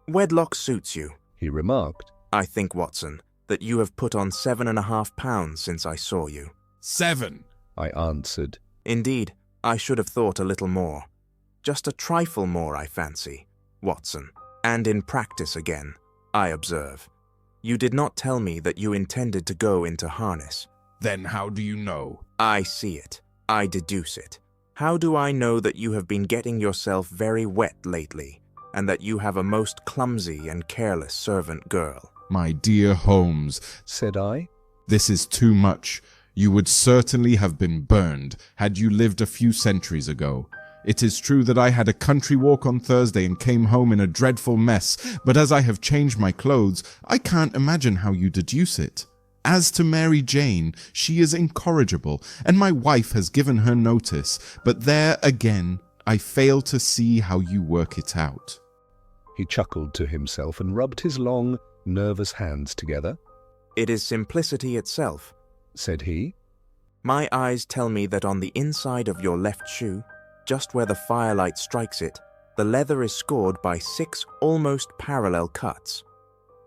Wedlock suits you, he remarked. I think, Watson, that you have put on 7.5 pounds since I saw you. 7, I answered. Indeed, I should have thought a little more. Just a trifle more, I fancy, Watson. And in practice again, I observe. You did not tell me that you intended to go into harness. Then how do you know? I see it. I deduce it. How do I know that you have been getting yourself very wet lately, and that you have a most clumsy and careless servant girl? My dear Holmes, said I. This is too much. You would certainly have been burned had you lived a few centuries ago. It is true that I had a country walk on Thursday and came home in a dreadful mess, but as I have changed my clothes, I can't imagine how you deduce it. As to Mary Jane, she is incorrigible, and my wife has given her notice, but there again, I fail to see how you work it out. He chuckled to himself and rubbed his long, nervous hands together. It is simplicity itself, said he. My eyes tell me that on the inside of your left shoe, just where the firelight strikes it, the leather is scored by 6 almost parallel cuts.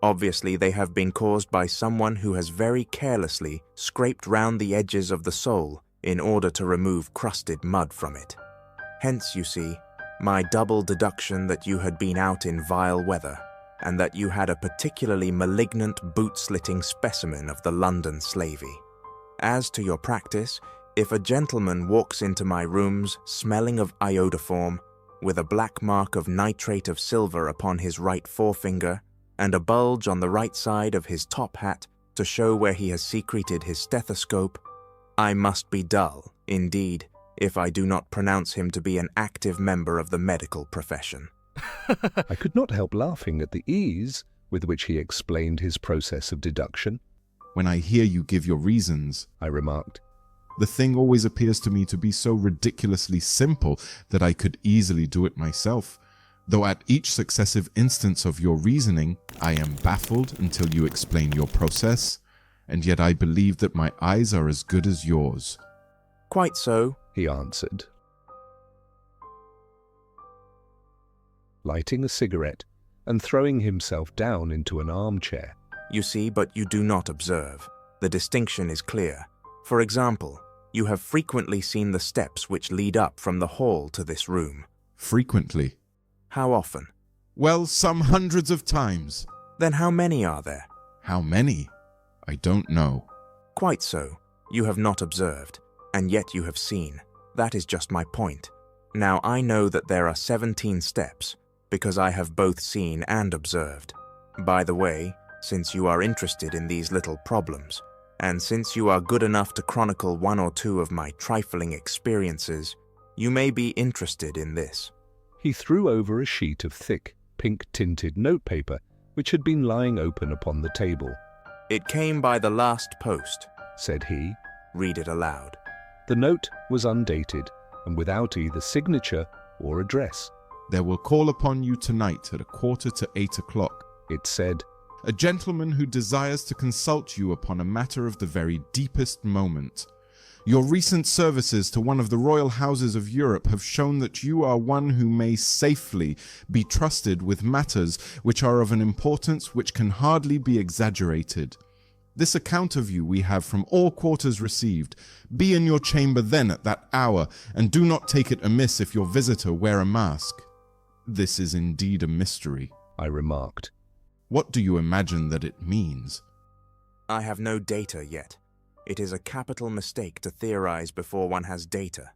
Obviously, they have been caused by someone who has very carelessly scraped round the edges of the sole in order to remove crusted mud from it. Hence, you see, my double deduction that you had been out in vile weather, and that you had a particularly malignant boot-slitting specimen of the London slavey. As to your practice, if a gentleman walks into my rooms smelling of iodoform, with a black mark of nitrate of silver upon his right forefinger, and a bulge on the right side of his top hat to show where he has secreted his stethoscope, I must be dull, indeed, if I do not pronounce him to be an active member of the medical profession. I could not help laughing at the ease with which he explained his process of deduction. When I hear you give your reasons, I remarked, the thing always appears to me to be so ridiculously simple that I could easily do it myself, though at each successive instance of your reasoning, I am baffled until you explain your process, and yet I believe that my eyes are as good as yours. Quite so, he answered, lighting a cigarette and throwing himself down into an armchair. You see, but you do not observe. The distinction is clear. For example, you have frequently seen the steps which lead up from the hall to this room. Frequently? How often? Well, some hundreds of times. Then how many are there? How many? I don't know. Quite so. You have not observed, and yet you have seen. That is just my point. Now I know that there are 17 steps, because I have both seen and observed. By the way, since you are interested in these little problems, and since you are good enough to chronicle 1 or 2 of my trifling experiences, you may be interested in this. He threw over a sheet of thick, pink-tinted notepaper which had been lying open upon the table. It came by the last post, said he. Read it aloud. The note was undated and without either signature or address. There will call upon you tonight at 7:45, it said. A gentleman who desires to consult you upon a matter of the very deepest moment. Your recent services to one of the royal houses of Europe have shown that you are one who may safely be trusted with matters which are of an importance which can hardly be exaggerated. This account of you we have from all quarters received. Be in your chamber then at that hour, and do not take it amiss if your visitor wear a mask. This is indeed a mystery, I remarked. What do you imagine that it means? I have no data yet. It is a capital mistake to theorize before one has data.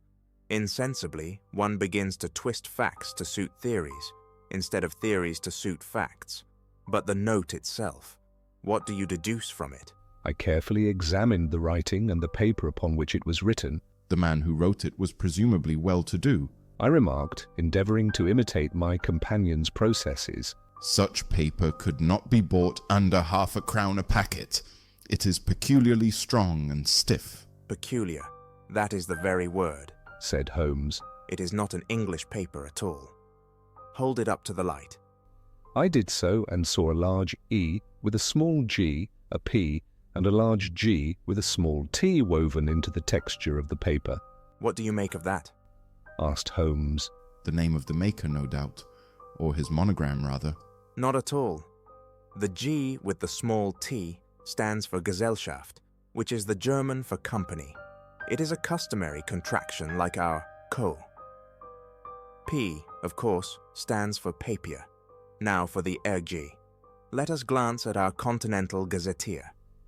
Insensibly, one begins to twist facts to suit theories, instead of theories to suit facts. But the note itself, what do you deduce from it? I carefully examined the writing and the paper upon which it was written. The man who wrote it was presumably well-to-do, I remarked, endeavoring to imitate my companion's processes. Such paper could not be bought under half a crown a packet. It is peculiarly strong and stiff. Peculiar. That is the very word, said Holmes. It is not an English paper at all. Hold it up to the light. I did so and saw a large E with a small g, a P, and a large G with a small T woven into the texture of the paper. What do you make of that? Asked Holmes. The name of the maker, no doubt, or his monogram, rather. Not at all. The G with the small t stands for Gesellschaft, which is the German for company. It is a customary contraction like our Co. P, of course, stands for Papier. Now for the RG. Let us glance at our continental gazetteer.